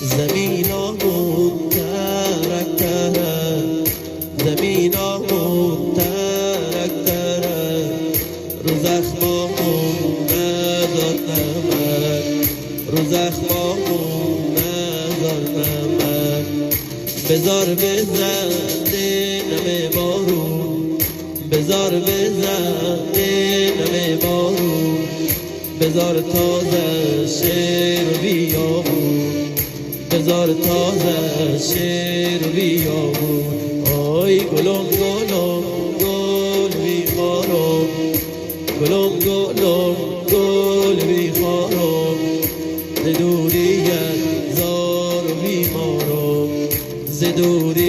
زمینامون ترک ترک، زمینامون ترک ترک، رو زخمامون نذار نمک، رو زخمامون نذار نمک. بذار بزنه نم بارون، بذار بزنه نم بارون، بذار تازه شیر و بیابون، بذار تازه شیر و بیابون. آی گلم گلم گل بیخارم، گلم گلم گل بیخارم، ز دوریت زار و بیمارم، ز دوری